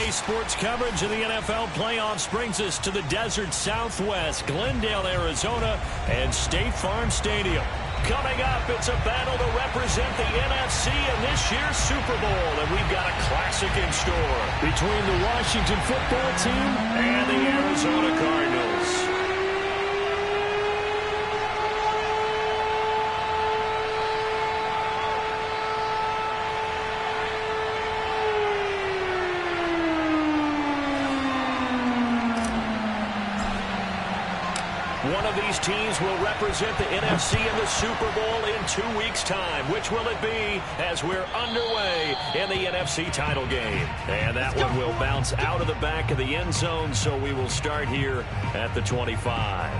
Today's sports coverage of the NFL playoffs brings us to the desert Southwest, Glendale, Arizona, and State Farm Stadium. Coming up, it's a battle to represent the NFC in this year's Super Bowl, and we've got a classic in store between the Washington football team and the Arizona Cardinals. One of these teams will represent the NFC in the Super Bowl in 2 weeks' time. Which will it be as we're underway in the NFC title game? And that one will bounce out of the back of the end zone, so we will start here at the 25.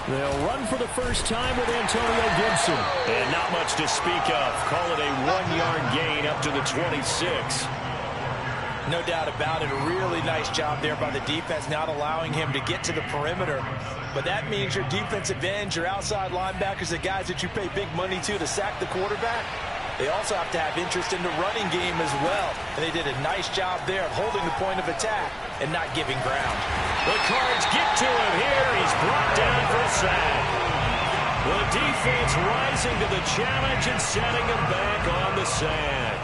They'll run for the first time with Antonio Gibson. And not much to speak of. Call it a 1-yard gain up to the 26. No doubt about it. A really nice job there by the defense, not allowing him to get to the perimeter. But that means your defensive ends, your outside linebackers, the guys that you pay big money to sack the quarterback, they also have to have interest in the running game as well. And they did a nice job there of holding the point of attack and not giving ground. The Cards get to him here. He's brought down for a sack. The defense rising to the challenge and setting him back on the sack.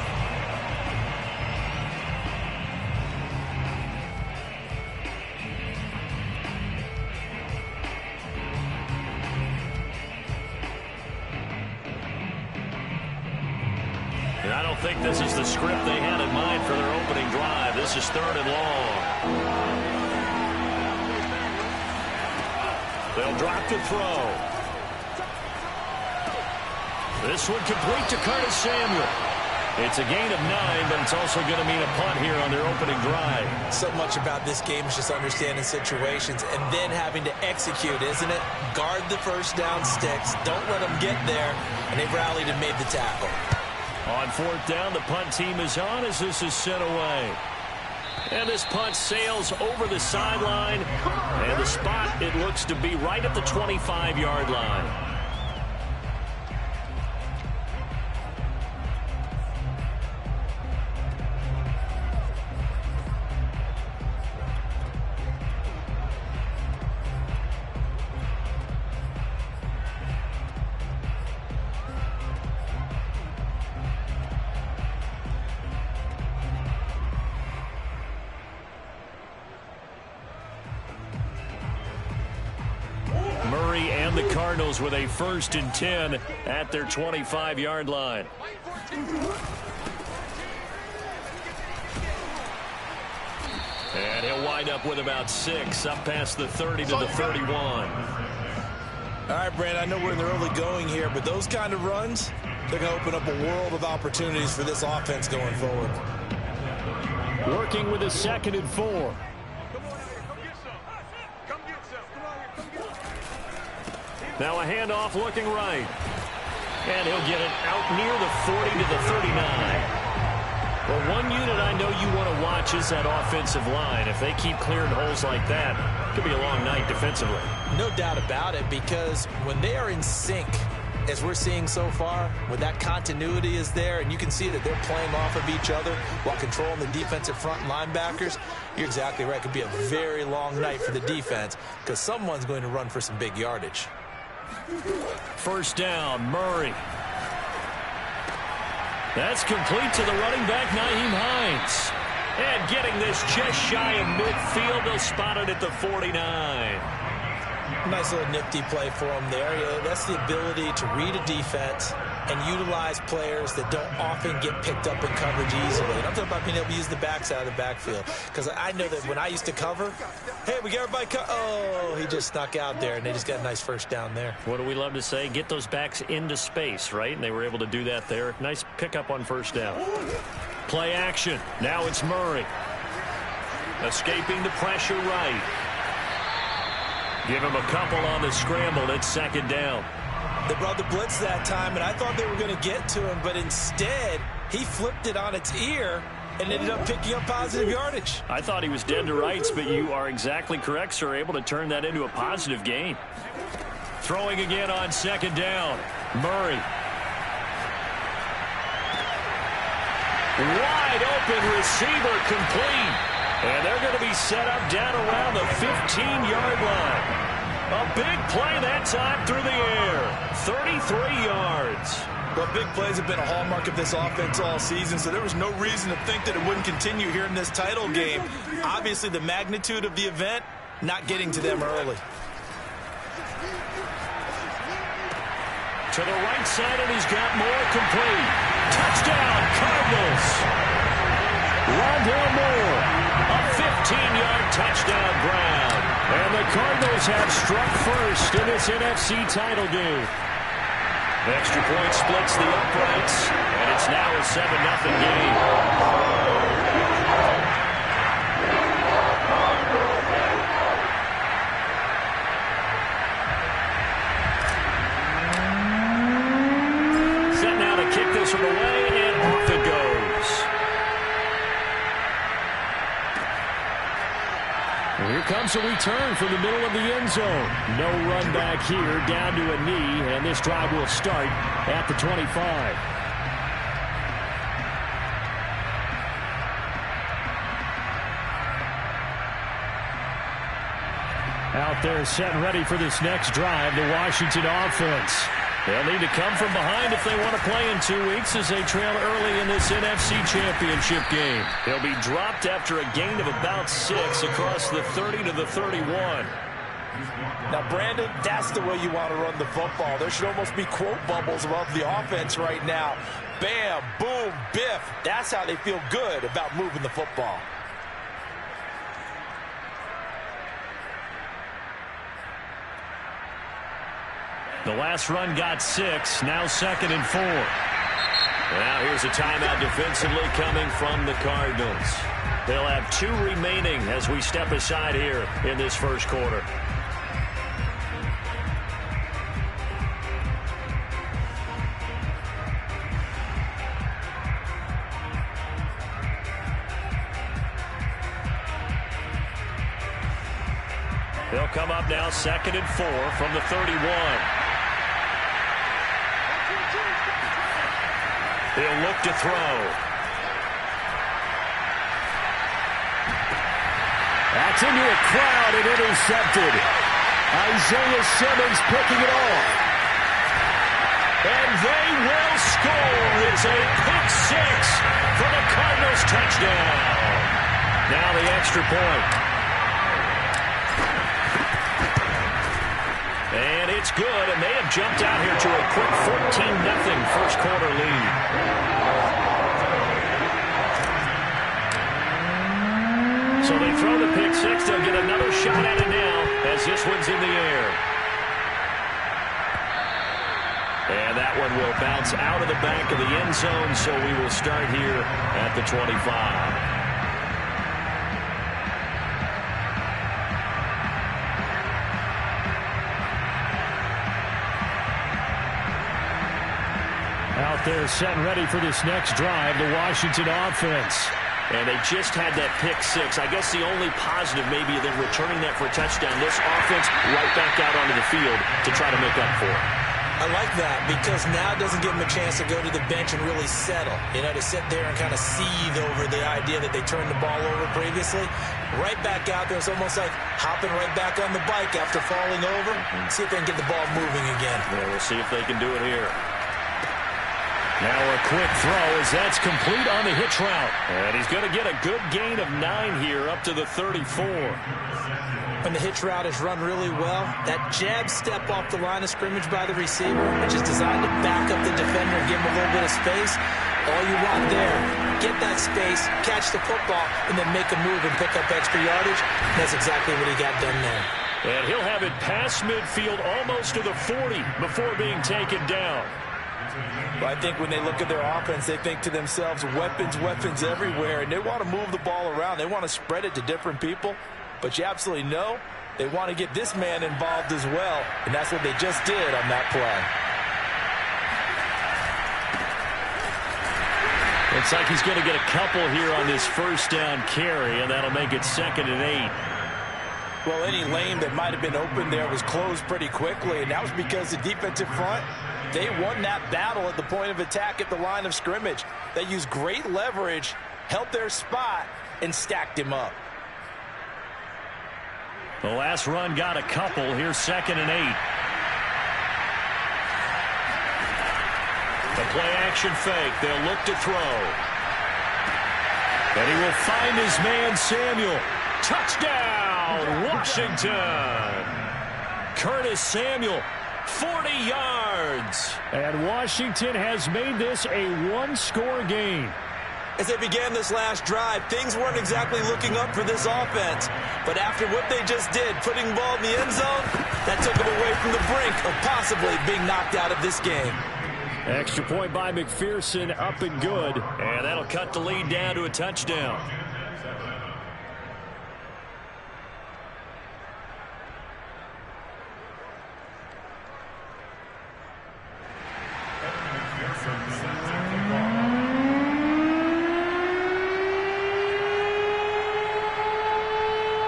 And I don't think this is the script they had in mind for their opening drive. This is 3rd and long. They'll drop to throw. This one complete to Curtis Samuel. It's a gain of 9, but it's also going to mean a punt here on their opening drive. So much about this game is just understanding situations and then having to execute, isn't it? Guard the first down sticks. Don't let them get there. And they've rallied and made the tackle. On 4th down, the punt team is on as this is sent away. And this punt sails over the sideline. And the spot, it looks to be right at the 25-yard line. Cardinals with a 1st and 10 at their 25-yard line. And he'll wind up with about 6 up past the 30 to the 31. All right, Brandon, I know we're in the early going here, but those kind of runs, they're going to open up a world of opportunities for this offense going forward. Working with a 2nd and 4. Now a handoff looking right. And he'll get it out near the 40 to the 39. Well, one unit I know you want to watch is that offensive line. If they keep clearing holes like that, it could be a long night defensively. No doubt about it, because when they are in sync, as we're seeing so far, when that continuity is there and you can see that they're playing off of each other while controlling the defensive front linebackers, you're exactly right. It could be a very long night for the defense because someone's going to run for some big yardage. 1st down, Murray. That's complete to the running back, Nyheim Hines. And getting this just shy of midfield, they'll spot it at the 49. Nice little nifty play for him there. Yeah, that's the ability to read a defense and utilize players that don't often get picked up in coverage easily. And I'm talking about being able to use the backs out of the backfield. Because I know that when I used to cover, hey, we got everybody oh, he just snuck out there, and they just got a nice 1st down there. What do we love to say? Get those backs into space, right? And they were able to do that there. Nice pickup on 1st down. Play action. Now it's Murray. Escaping the pressure right. Give him a couple on the scramble. It's 2nd down. They brought the blitz that time, and I thought they were going to get to him, but instead, he flipped it on its ear and ended up picking up positive yardage. I thought he was dead to rights, but you are exactly correct, sir. Able to turn that into a positive gain. Throwing again on second down. Murray. Wide open receiver complete. And they're going to be set up down around the 15-yard line. A big play that time through the air. 33 yards. Well, big plays have been a hallmark of this offense all season, so there was no reason to think that it wouldn't continue here in this title game. Obviously, the magnitude of the event not getting to them early. To the right side, and he's got more complete. Touchdown, Cardinals. Rondale Moore, a 15-yard touchdown grab. And the Cardinals have struck first in this NFC title game. Extra point splits the uprights, and it's now a 7-0 game. This one away, and off it goes. And here comes a return from the middle of the end zone. No run back here, down to a knee, and this drive will start at the 25. Out there set and ready for this next drive, the Washington offense. They'll need to come from behind if they want to play in 2 weeks as they trail early in this NFC Championship game. They'll be dropped after a gain of about 6 across the 30 to the 31. Now, Brandon, that's the way you want to run the football. There should almost be quote bubbles above the offense right now. Bam, boom, biff. That's how they feel good about moving the football. The last run got 6, now 2nd and 4. Now here's a timeout defensively coming from the Cardinals. They'll have 2 remaining as we step aside here in this first quarter. They'll come up now 2nd and 4 from the 31. He'll look to throw. That's into a crowd and intercepted. Isaiah Simmons picking it off. And they will score. It's a pick 6 for the Cardinals touchdown. Now the extra point. And it's good, and they have jumped out here to a quick 14-0 first quarter lead. So they throw the pick 6. They'll get another shot at it now as this one's in the air. And that one will bounce out of the back of the end zone, so we will start here at the 25. Out there set and ready for this next drive, the Washington offense. And they just had that pick 6. I guess the only positive maybe than returning that for a touchdown. This offense right back out onto the field to try to make up for it. I like that because now it doesn't give them a chance to go to the bench and really settle. You know, to sit there and kind of seethe over the idea that they turned the ball over previously. Right back out there. It's almost like hopping right back on the bike after falling over. See if they can get the ball moving again. Yeah, we'll see if they can do it here. Now a quick throw as that's complete on the hitch route. And he's going to get a good gain of 9 here up to the 34. When the hitch route is run really well, that jab step off the line of scrimmage by the receiver, which is designed to back up the defender and give him a little bit of space, all you want there, get that space, catch the football, and then make a move and pick up extra yardage. That's exactly what he got done there. And he'll have it past midfield almost to the 40 before being taken down. But I think when they look at their offense, they think to themselves, weapons, weapons everywhere, and they want to move the ball around. They want to spread it to different people, but you absolutely know they want to get this man involved as well, and that's what they just did on that play. Looks like he's going to get a couple here on this first down carry, and that'll make it 2nd and 8. Well, any lane that might have been open there was closed pretty quickly, and that was because the defensive front, they won that battle at the point of attack at the line of scrimmage. They used great leverage, held their spot, and stacked him up. The last run got a couple. Here's 2nd and 8. The play-action fake. They'll look to throw. And he will find his man, Samuel. Touchdown, Washington. Curtis Samuel, 40 yards. And Washington has made this a one-score game. As they began this last drive, things weren't exactly looking up for this offense. But after what they just did, putting the ball in the end zone, that took them away from the brink of possibly being knocked out of this game. Extra point by McPherson, up and good. And that'll cut the lead down to a touchdown.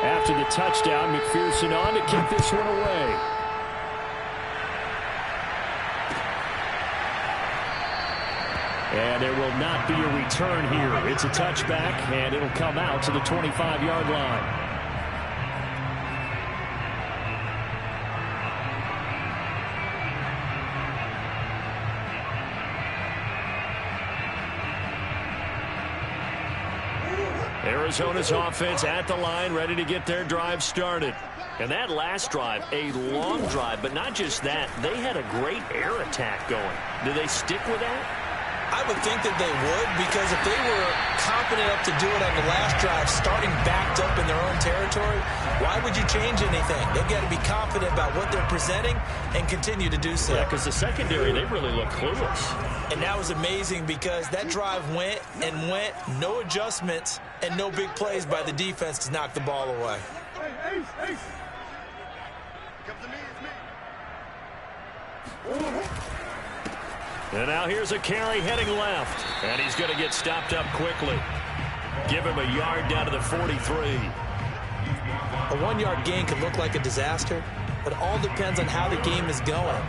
After the touchdown, McPherson on to kick this one away. And there will not be a return here. It's a touchback, and it'll come out to the 25-yard line. Arizona's offense at the line, ready to get their drive started. And that last drive, a long drive, but not just that. They had a great air attack going. Do they stick with that? I would think that they would, because if they were confident enough to do it on the last drive, starting backed up in their own territory, why would you change anything? They've got to be confident about what they're presenting and continue to do so. Yeah, because the secondary, they really look clueless. And that was amazing because that drive went and went, no adjustments and no big plays by the defense to knock the ball away. Hey. Come to me, it's me. And now here's a carry heading left. And he's going to get stopped up quickly. Give him a yard down to the 43. A one-yard gain could look like a disaster, but it all depends on how the game is going.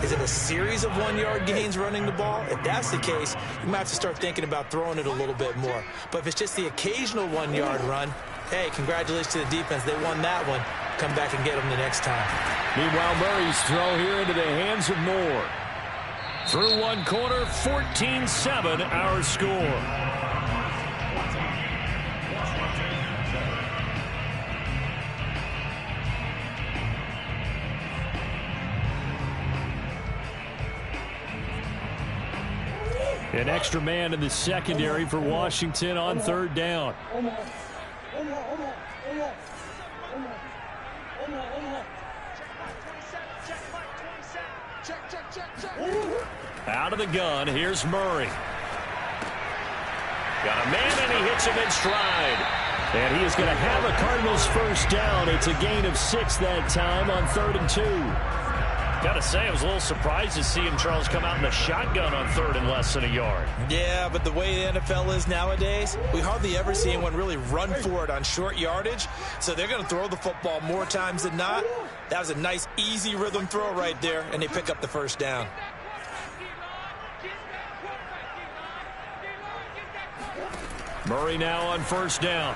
Is it a series of one-yard gains running the ball? If that's the case, you might have to start thinking about throwing it a little bit more. But if it's just the occasional one-yard run, hey, congratulations to the defense. They won that one. Come back and get them the next time. Meanwhile, Murray's throw here into the hands of Moore. Through one quarter, 14-7 our score. An extra man in the secondary for Washington on third down. Out of the gun, here's Murray. Got a man, and he hits him in stride. And he is going to have a Cardinals first down. It's a gain of 6 that time on 3rd and 2. Got to say, I was a little surprised to see him, Charles, come out in a shotgun on 3rd and less than a yard. Yeah, but the way the NFL is nowadays, we hardly ever see anyone really run for it on short yardage. So they're going to throw the football more times than not. That was a nice, easy rhythm throw right there, and they pick up the first down. Murray now on first down.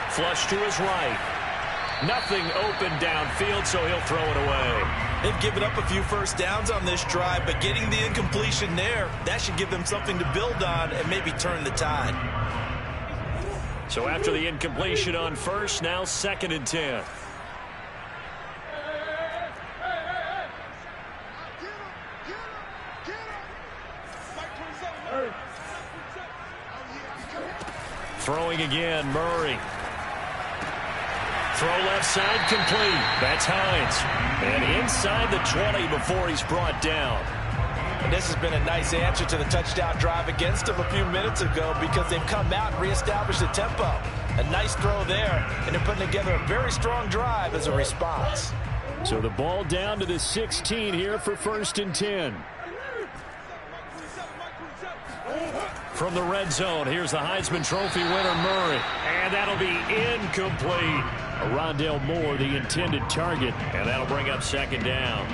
Flush to his right. Nothing open downfield, so he'll throw it away. They've given up a few first downs on this drive, but getting the incompletion there, that should give them something to build on and maybe turn the tide. So after the incompletion on first, now 2nd and 10. Throwing again, Murray. Throw left side complete. That's Hines. And inside the 20 before he's brought down. And this has been a nice answer to the touchdown drive against them a few minutes ago because they've come out and reestablished the tempo. A nice throw there, and they're putting together a very strong drive as a response. So the ball down to the 16 here for 1st and 10. from the red zone. Here's the Heisman Trophy winner, Murray. And that'll be incomplete. Rondale Moore, the intended target. And that'll bring up second down.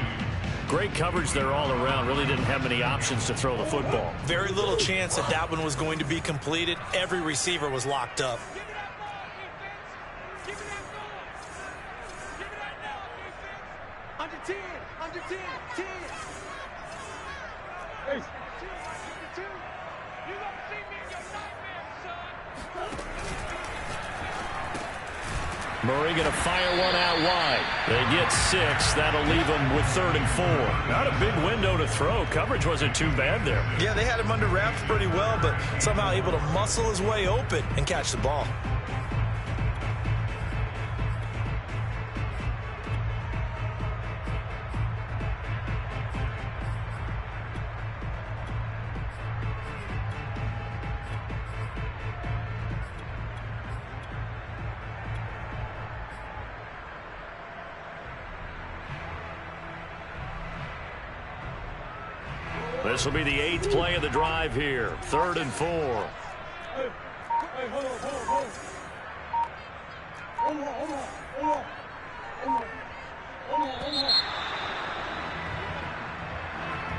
Great coverage there all around. Really didn't have many options to throw the football. Very little chance that that one was going to be completed. Every receiver was locked up. Under 10, under 10, 10. Hey. You gonna see me in your nightmares, son. Murray going to fire one out wide. They get 6. That'll leave them with 3rd and 4. Not a big window to throw. Coverage wasn't too bad there. Yeah, they had him under wraps pretty well, but somehow able to muscle his way open and catch the ball. This will be the 8th play of the drive here. 3rd and 4. Hey, hold on.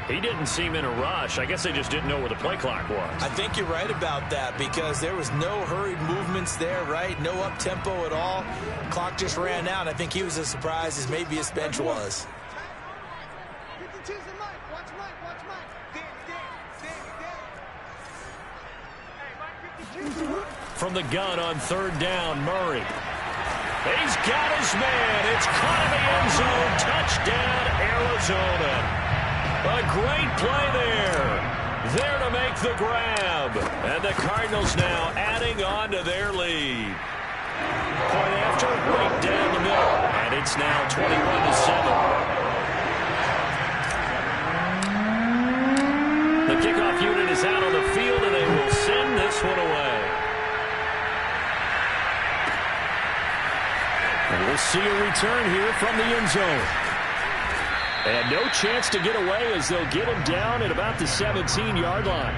He didn't seem in a rush. I guess they just didn't know where the play clock was. I think you're right about that because there was no hurried movements there, right? No up-tempo at all. Clock just ran out. I think he was as surprised as maybe his bench was. From the gun on 3rd down, Murray. He's got his man. It's caught in the end zone. Touchdown, Arizona. A great play there. There to make the grab. And the Cardinals now adding on to their lead. Point after, right down the middle. And it's now 21-7. The kickoff unit is out on the field, and they will send this one away. And we'll see a return here from the end zone. And no chance to get away as they'll get him down at about the 17-yard line.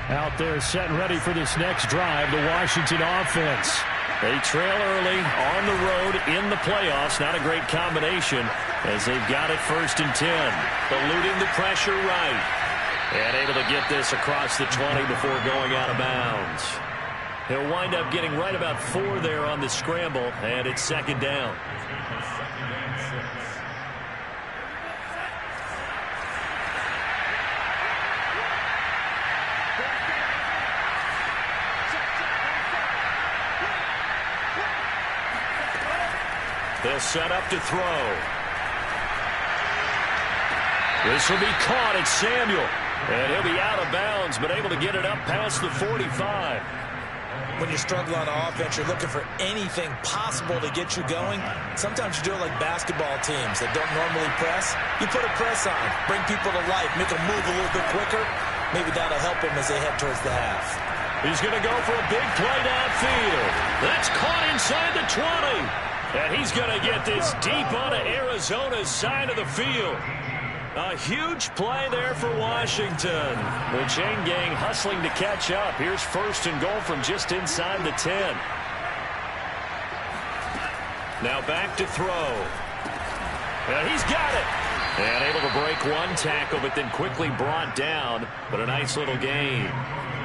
Out there set and ready for this next drive, the Washington offense. They trail early on the road in the playoffs. Not a great combination as they've got it 1st and 10. Eluding the pressure right. And able to get this across the 20 before going out of bounds. He'll wind up getting right about 4 there on the scramble, and it's 2nd down. They'll set up to throw. This will be caught at Samuel. And he'll be out of bounds, but able to get it up past the 45. When you struggle on offense, you're looking for anything possible to get you going. Sometimes you do it like basketball teams that don't normally press. You put a press on, bring people to life, make them move a little bit quicker. Maybe that'll help them as they head towards the half. He's going to go for a big play downfield. That's caught inside the 20. And he's going to get this deep onto Arizona's side of the field. A huge play there for Washington. The chain gang hustling to catch up. Here's 1st and goal from just inside the 10. Now back to throw. And he's got it. And able to break one tackle, but then quickly brought down. But a nice little gain.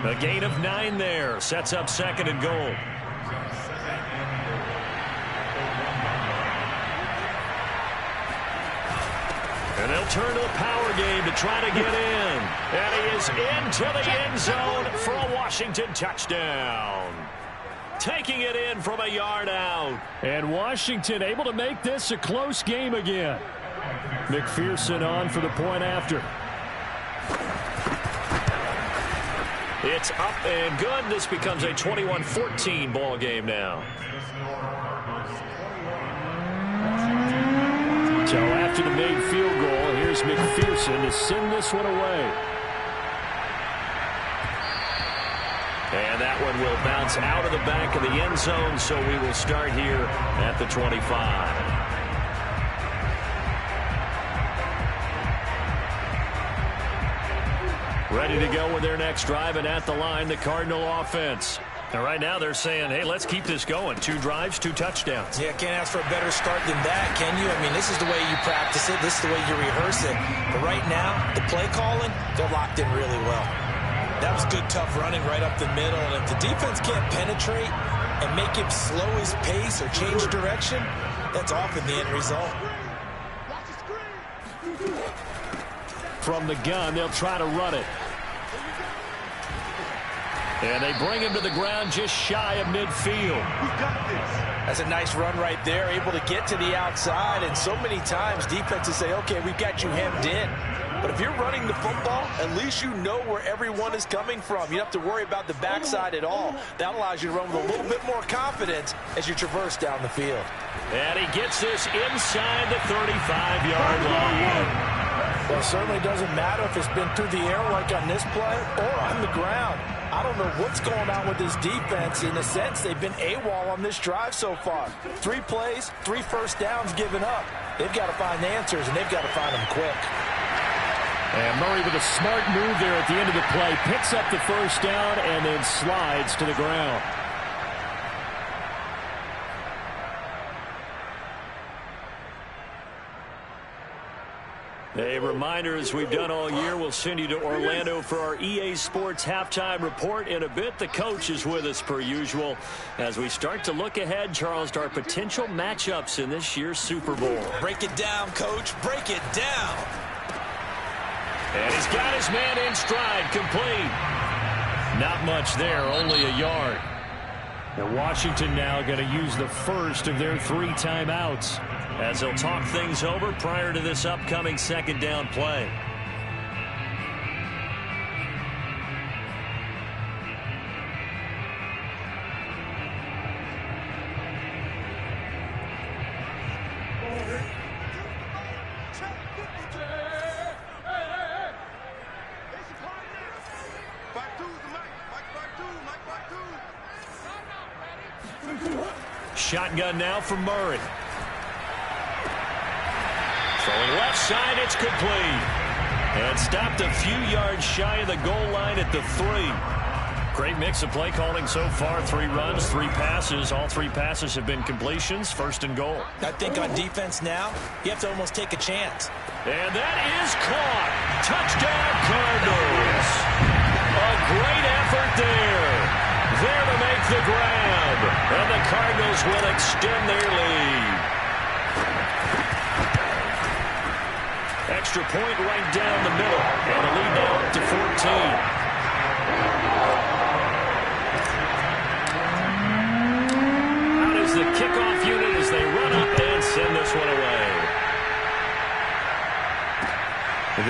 A gain of 9 there. Sets up 2nd and goal. And they'll turn to the power game to try to get in. And he is into the end zone for a Washington touchdown. Taking it in from a yard out. And Washington able to make this a close game again. McPherson on for the point after. It's up and good. This becomes a 21-14 ball game now. So after the made field goal, here's McPherson to send this one away. And that one will bounce out of the back of the end zone, so we will start here at the 25. Ready to go with their next drive, and at the line, the Cardinal offense. And right now they're saying, hey, let's keep this going. 2 drives, 2 touchdowns. Yeah, can't ask for a better start than that, can you? I mean, this is the way you practice it. This is the way you rehearse it. But right now, the play calling, they're locked in really well. That was good, tough running right up the middle. And if the defense can't penetrate and make him slow his pace or change direction, that's often the end result. From the gun, they'll try to run it. And they bring him to the ground just shy of midfield. That's a nice run right there, able to get to the outside. And so many times defenses say, okay, we've got you hemmed in. But if you're running the football, at least you know where everyone is coming from. You don't have to worry about the backside at all. That allows you to run with a little bit more confidence as you traverse down the field. And he gets this inside the 35-yard line. Well, it certainly doesn't matter if it's been through the air like on this play or on the ground. I don't know what's going on with this defense. In a sense, they've been AWOL on this drive so far. 3 plays, 3 first downs given up. They've got to find answers, and they've got to find them quick. And Murray with a smart move there at the end of the play. Picks up the first down and then slides to the ground. A reminder, as we've done all year, we'll send you to Orlando for our EA Sports halftime report in a bit. The coach is with us per usual as we start to look ahead, Charles, to our potential matchups in this year's Super Bowl. Break it down, Coach. Break it down. And he's got his man in stride, complete. Not much there, only a yard. And Washington now going to use the first of their 3 timeouts as they'll talk things over prior to this upcoming second down play. Shotgun now for Murray. Throwing left side, it's complete. And stopped a few yards shy of the goal line at the 3. Great mix of play calling so far. 3 runs, 3 passes. All 3 passes have been completions. First and goal. I think on defense now, you have to almost take a chance. And that is caught. Touchdown, Cardinals. A great effort there. There to make the grab. And the Cardinals will extend their lead. Extra point right down the middle. And a lead now up to 14. Out is the kickoff unit as they run up and send this one away.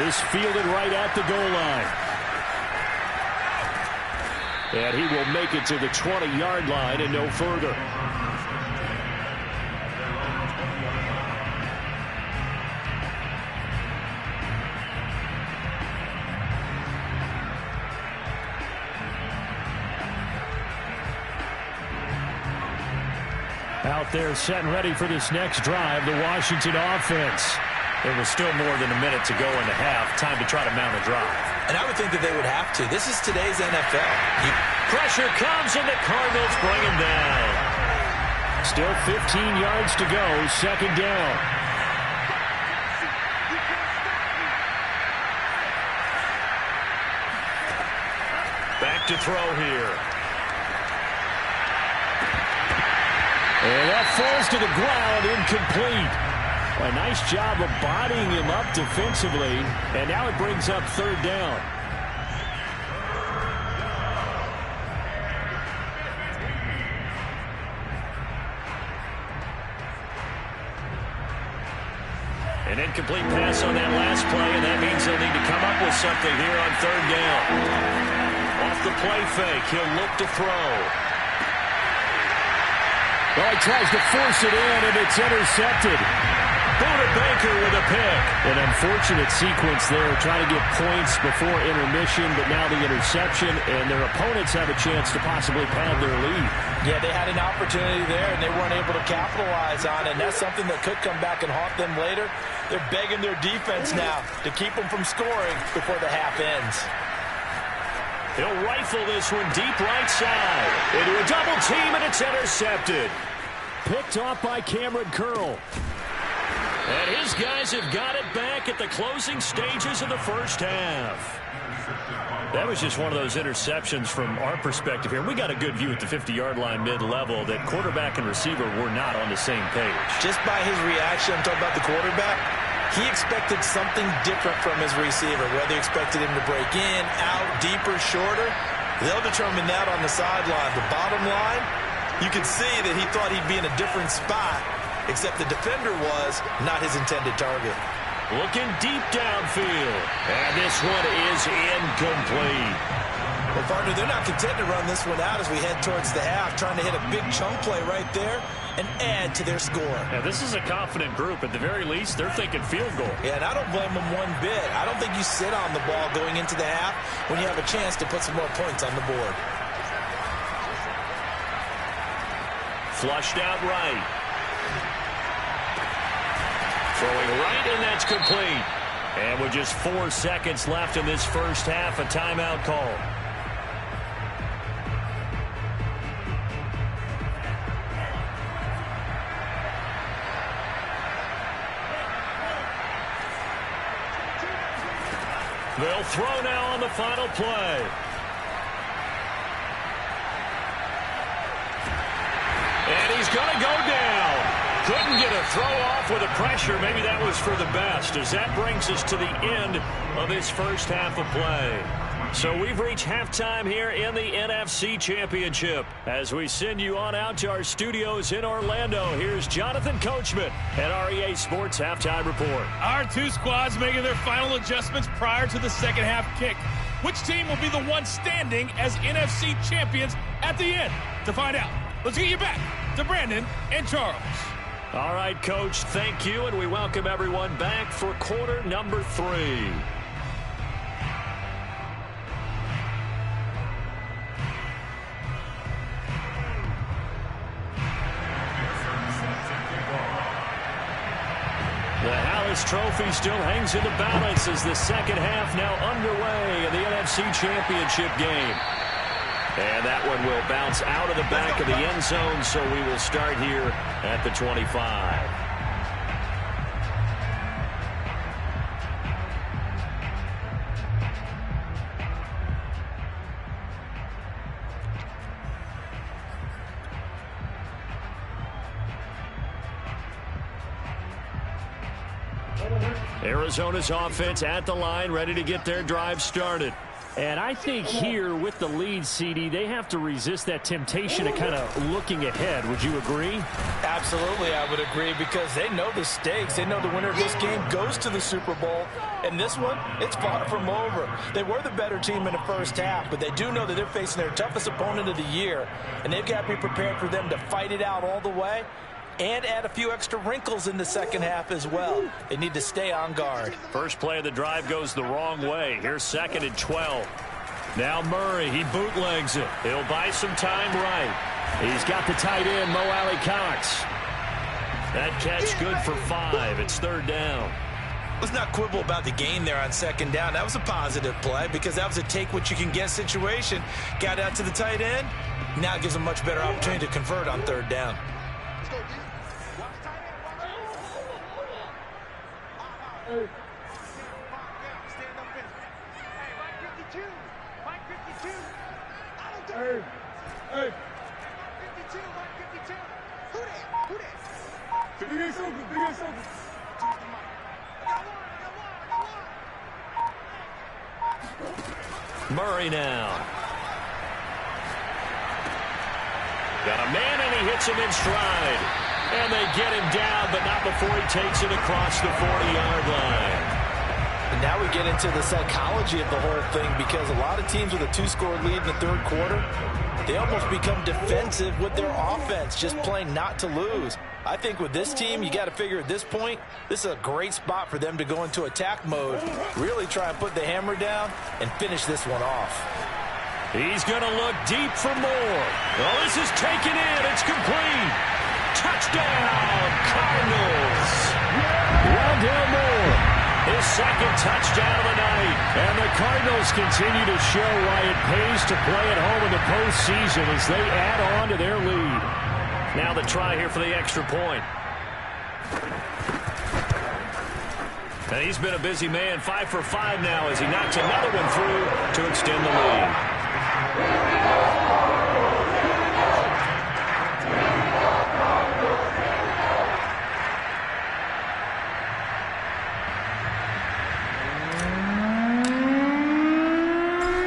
This fielded right at the goal line. And he will make it to the 20-yard line and no further. Out there set and ready for this next drive, the Washington offense. There was still more than a minute to go in the half. Time to try to mount a drive. And I would think that they would have to. This is today's NFL. Pressure comes, and the Cardinals bring him down. Still 15 yards to go, second down. Back to throw here. And that falls to the ground, incomplete. A nice job of bodying him up defensively, and now it brings up third down. An incomplete pass on that last play, and that means they'll need to come up with something here on third down. Off the play fake, he'll look to throw. Well, he tries to force it in, and it's intercepted. Buda Baker with a pick. An unfortunate sequence there, trying to get points before intermission, but now the interception, and their opponents have a chance to possibly pad their lead. Yeah, they had an opportunity there, and they weren't able to capitalize on it, and that's something that could come back and haunt them later. They're begging their defense now to keep them from scoring before the half ends. He'll rifle this one deep right side. Into a double team, and it's intercepted. Picked off by Cameron Curl. And his guys have got it back at the closing stages of the first half. That was just one of those interceptions from our perspective here. We got a good view at the 50-yard line mid-level that quarterback and receiver were not on the same page. Just by his reaction, I'm talking about the quarterback, he expected something different from his receiver, whether he expected him to break in, out, deeper, shorter. They'll determine that on the sideline. The bottom line, you could see that he thought he'd be in a different spot, except the defender was not his intended target. Looking deep downfield. And this one is incomplete. Well, partner, they're not content to run this one out as we head towards the half, trying to hit a big chunk play right there and add to their score. Yeah, this is a confident group. At the very least, they're thinking field goal. Yeah, and I don't blame them one bit. I don't think you sit on the ball going into the half when you have a chance to put some more points on the board. Flushed out right. Throwing right, and that's complete. And with just 4 seconds left in this first half, a timeout call. They'll throw now on the final play. And he's going to go down. Couldn't get a throw off with the pressure. Maybe that was for the best, as that brings us to the end of this first half of play. So we've reached halftime here in the NFC Championship. As we send you on out to our studios in Orlando, here's Jonathan Coachman at REA Sports Halftime Report. Our two squads making their final adjustments prior to the second half kick. Which team will be the one standing as NFC champions at the end? To find out, let's get you back to Brandon and Charles. All right, Coach, thank you, and we welcome everyone back for quarter number 3. The Hallis Trophy still hangs in the balance as the second half now underway in the NFC Championship game. And that one will bounce out of the back of the end zone, so we will start here at the 25. Arizona's offense at the line, ready to get their drive started. And I think here with the lead, CD, they have to resist that temptation of kind of looking ahead. Would you agree? Absolutely, I would agree, because they know the stakes. They know the winner of this game goes to the Super Bowl. And this one, it's far from over. They were the better team in the first half, but they do know that they're facing their toughest opponent of the year. And they've got to be prepared for them to fight it out all the way and add a few extra wrinkles in the second half as well. They need to stay on guard. First play of the drive goes the wrong way. Here's 2nd and 12. Now Murray, he bootlegs it. He'll buy some time right. He's got the tight end, Mo Alley Cox. That catch good for 5. It's 3rd down. Let's not quibble about the gain there on 2nd down. That was a positive play because that was a take-what-you-can-get situation. Got out to the tight end. Now it gives them a much better opportunity to convert on 3rd down. Stand up in. Hey, Mike 52. Mike 52. Hey. 52, Mike 52. Who that? Big ass open. Murray now. Got a man, and he hits him in stride. And they get him down, but not before he takes it across the 40-yard line. And now we get into the psychology of the whole thing, because a lot of teams with a 2-score lead in the third quarter, they almost become defensive with their offense, just playing not to lose. I think with this team, you got to figure at this point, this is a great spot for them to go into attack mode, really try and put the hammer down and finish this one off. He's going to look deep for more. Oh, this is taken in. It's complete. Touchdown, Cardinals. Rondale Moore, his second touchdown of the night. And the Cardinals continue to show why it pays to play at home in the postseason as they add on to their lead. Now the try here for the extra point. And he's been a busy man, 5 for 5 now as he knocks another one through to extend the lead.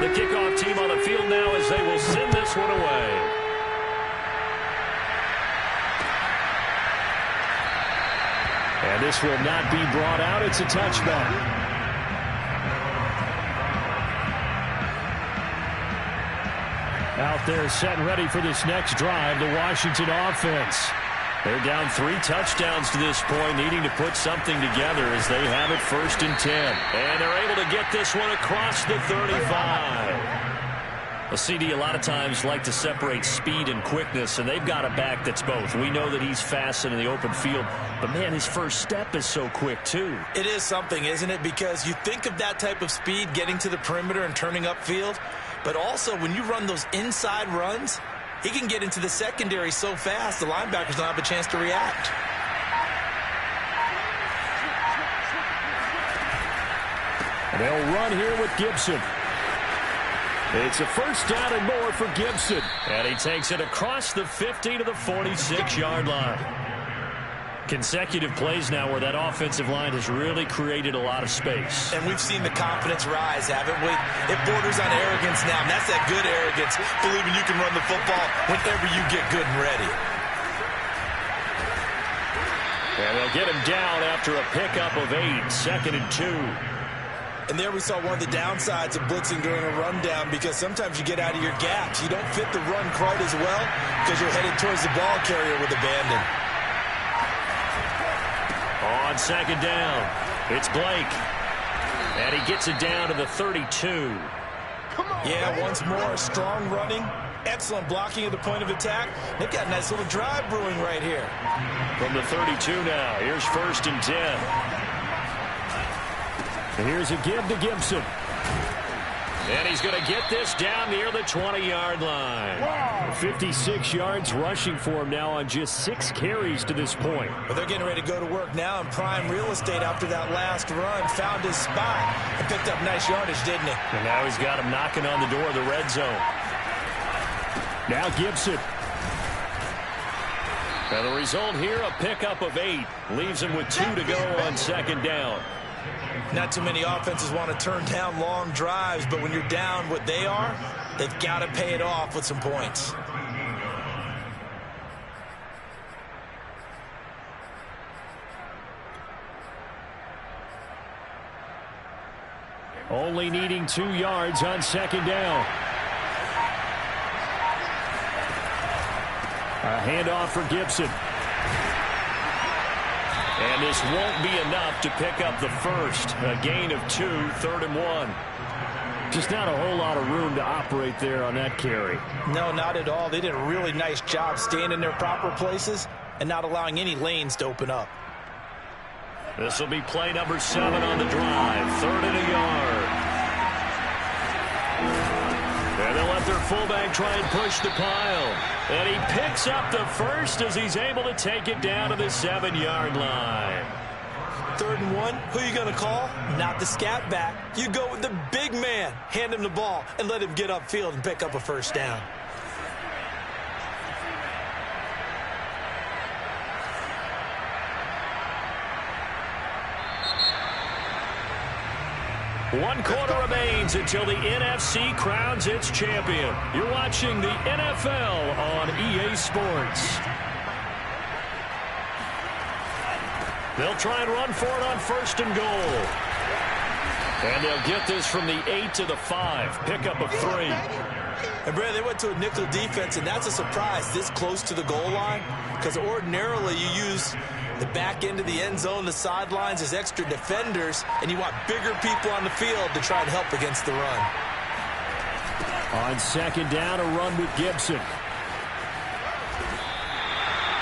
The kickoff team on the field now as they will send this one away. And this will not be brought out. It's a touchback. Out there set and ready for this next drive, the Washington offense. They're down 3 touchdowns to this point, needing to put something together as they have it 1st and 10. And they're able to get this one across the 35. Well, CD, a lot of times like to separate speed and quickness, and they've got a back that's both. We know that he's fast in the open field, but, man, his first step is so quick, too. It is something, isn't it? Because you think of that type of speed getting to the perimeter and turning upfield, but also when you run those inside runs, he can get into the secondary so fast the linebackers don't have a chance to react. They'll run here with Gibson. It's a 1st down and more for Gibson. And he takes it across the 50 to the 46-yard line. Consecutive plays now where that offensive line has really created a lot of space. And we've seen the confidence rise, haven't we? It borders on arrogance now, and that's that good arrogance, believing you can run the football whenever you get good and ready. And they'll get him down after a pickup of 8, 2nd and 2. And there we saw one of the downsides of blitzing during a rundown, because sometimes you get out of your gaps. You don't fit the run quite as well because you're headed towards the ball carrier with abandon. On 2nd down, it's Blake. And he gets it down to the 32. Yeah, once more, strong running, excellent blocking at the point of attack. They've got a nice little drive brewing right here. From the 32 now, here's 1st and 10. Here's a give to Gibson. And he's going to get this down near the 20-yard line. Wow. 56 yards rushing for him now on just 6 carries to this point. Well, they're getting ready to go to work now in prime real estate after that last run. Found his spot and picked up nice yardage, didn't he? And now he's got him knocking on the door of the red zone. Now Gibson. And the result here, a pickup of 8. Leaves him with 2 to go on 2nd down. Not too many offenses want to turn down long drives, but when you're down what they are, they've got to pay it off with some points. Only needing 2 yards on 2nd down. A handoff for Gibson. And this won't be enough to pick up the first. A gain of 2, 3rd and 1. Just not a whole lot of room to operate there on that carry. No, not at all. They did a really nice job staying in their proper places and not allowing any lanes to open up. This will be play number 7 on the drive. 3rd and a yard. And they'll let their fullback try and push the pile. And he picks up the first as he's able to take it down to the 7-yard line. 3rd and 1, who are you going to call? Not the scat back. You go with the big man. Hand him the ball and let him get upfield and pick up a 1st down. One quarter remains until the NFC crowns its champion. You're watching the NFL on EA Sports. They'll try and run for it on 1st and goal. And they'll get this from the 8 to the 5. Pickup of 3. And, Brad, they went to a nickel defense, and that's a surprise this close to the goal line, because ordinarily you use the back end of the end zone, the sidelines as extra defenders, and you want bigger people on the field to try and help against the run. On second down, a run with Gibson.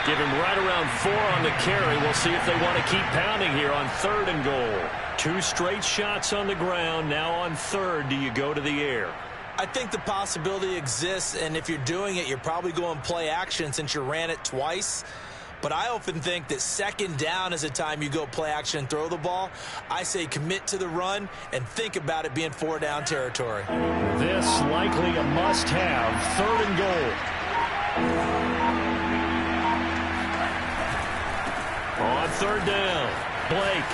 Give him right around 4 on the carry. We'll see if they want to keep pounding here on 3rd and goal. 2 straight shots on the ground. Now on 3rd, do you go to the air? I think the possibility exists, and if you're doing it, you're probably going play action since you ran it twice. But I often think that 2nd down is a time you go play action and throw the ball. I say commit to the run and think about it being 4-down territory. This likely a must-have. 3rd and goal. On 3rd down, Blake.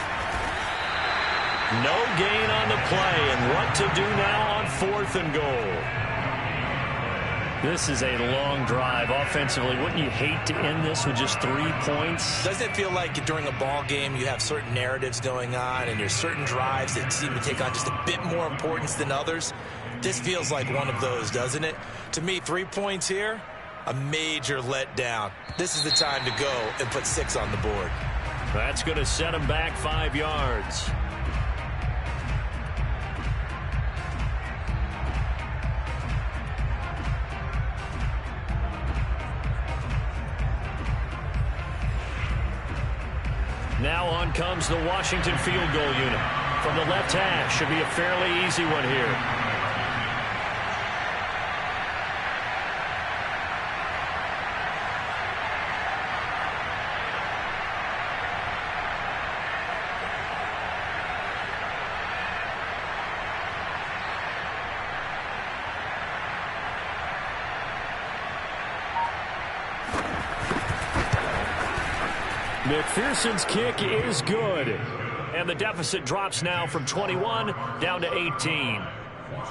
No gain on the play, and what to do now on 4th and goal. This is a long drive offensively. Wouldn't you hate to end this with just 3 points? Doesn't it feel like during a ball game you have certain narratives going on and there's certain drives that seem to take on just a bit more importance than others? This feels like one of those, doesn't it? To me, 3 points here, a major letdown. This is the time to go and put 6 on the board. That's going to set him back 5 yards. Now on comes the Washington field goal unit. From the left hash, should be a fairly easy one here. McPherson's kick is good. And the deficit drops now from 21 down to 18.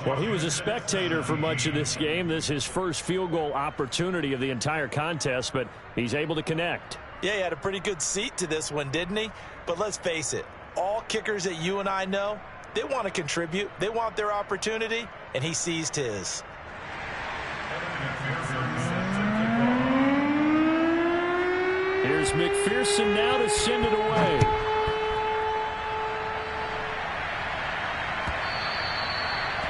Well, he was a spectator for much of this game. This is his first field goal opportunity of the entire contest, but he's able to connect. Yeah, he had a pretty good seat to this one, didn't he? But let's face it, all kickers that you and I know, they want to contribute. They want their opportunity, and he seized his. Here's McPherson now to send it away.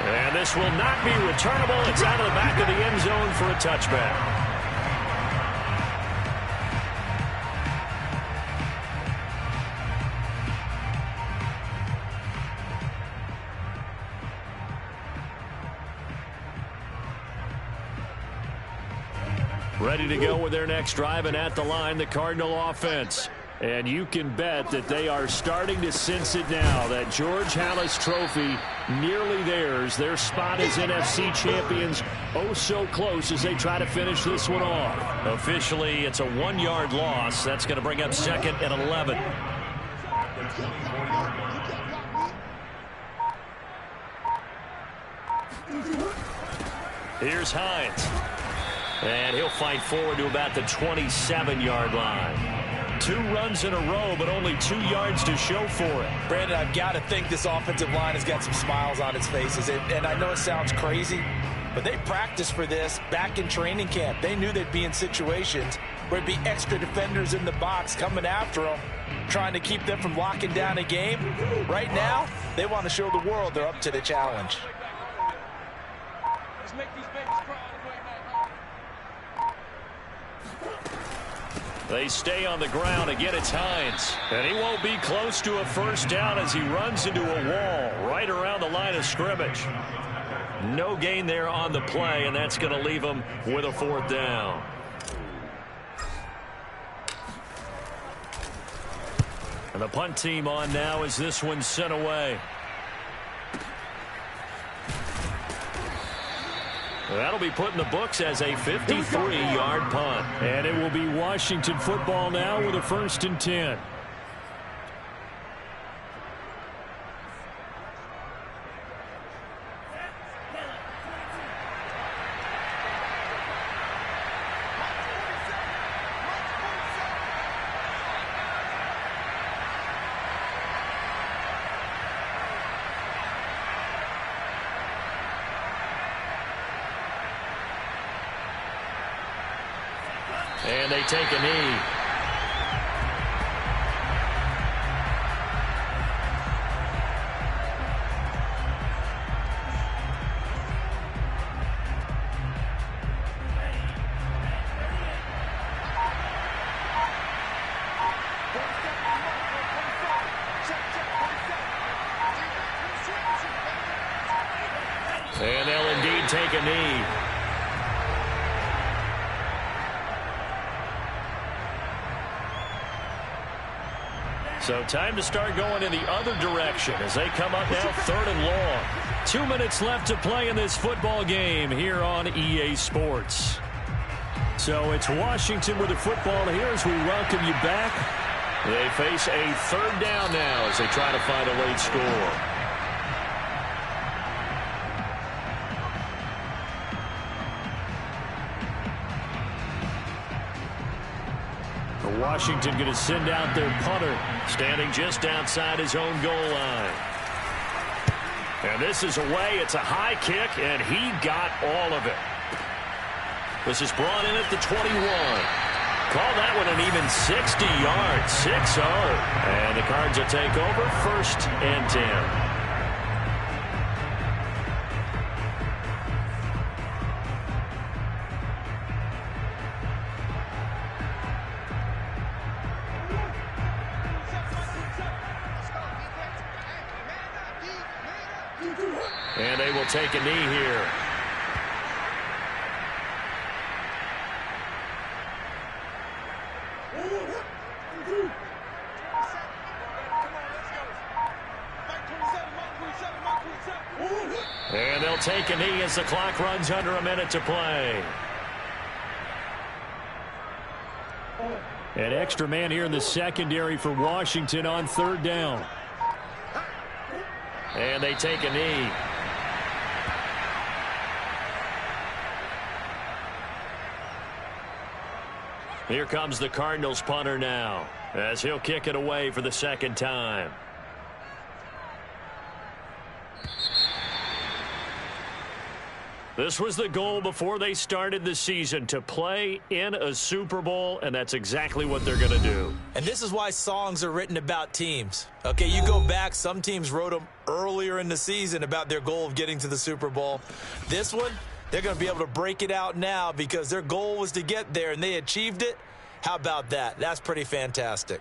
And this will not be returnable. It's out of the back of the end zone for a touchback. Ready to go with their next drive, and at the line, the Cardinal offense. And you can bet that they are starting to sense it now. That George Halas trophy nearly theirs. Their spot as NFC champions oh so close as they try to finish this one off. Officially, it's a 1-yard loss. That's going to bring up 2nd and 11. Here's Hines. And he'll fight forward to about the 27-yard line. 2 runs in a row, but only 2 yards to show for it. Brandon, I've got to think this offensive line has got some smiles on its faces. And I know it sounds crazy, but they practiced for this back in training camp. They knew they'd be in situations where it'd be extra defenders in the box coming after them, trying to keep them from locking down a game. Right now, they want to show the world they're up to the challenge. Let's make these babies cry. They stay on the ground. Again, it's Hines. And he won't be close to a first down as he runs into a wall right around the line of scrimmage. No gain there on the play, and that's going to leave him with a 4th down. And the punt team on now as this one's sent away. That'll be put in the books as a 53-yard punt. And it will be Washington football now with a 1st and 10. And they take a knee. And they'll indeed take a knee. So time to start going in the other direction as they come up now 3rd and long. 2 minutes left to play in this football game here on EA Sports. So it's Washington with the football here as we welcome you back. They face a 3rd down now as they try to find a late score. Washington going to send out their punter, standing just outside his own goal line. And this is away. It's a high kick, and he got all of it. This is brought in at the 21. Call that one an even 60 yards, 6-0. And the Cards will take over 1st and 10. And they will take a knee here. And they'll take a knee as the clock runs under a minute to play. An extra man here in the secondary for Washington on 3rd down. And they take a knee. Here comes the Cardinals punter now as he'll kick it away for the 2nd time. This was the goal before they started the season, to play in a Super Bowl, and that's exactly what they're going to do. And this is why songs are written about teams. Okay, you go back, some teams wrote them earlier in the season about their goal of getting to the Super Bowl. This one, they're going to be able to break it out now because their goal was to get there, and they achieved it. How about that? That's pretty fantastic.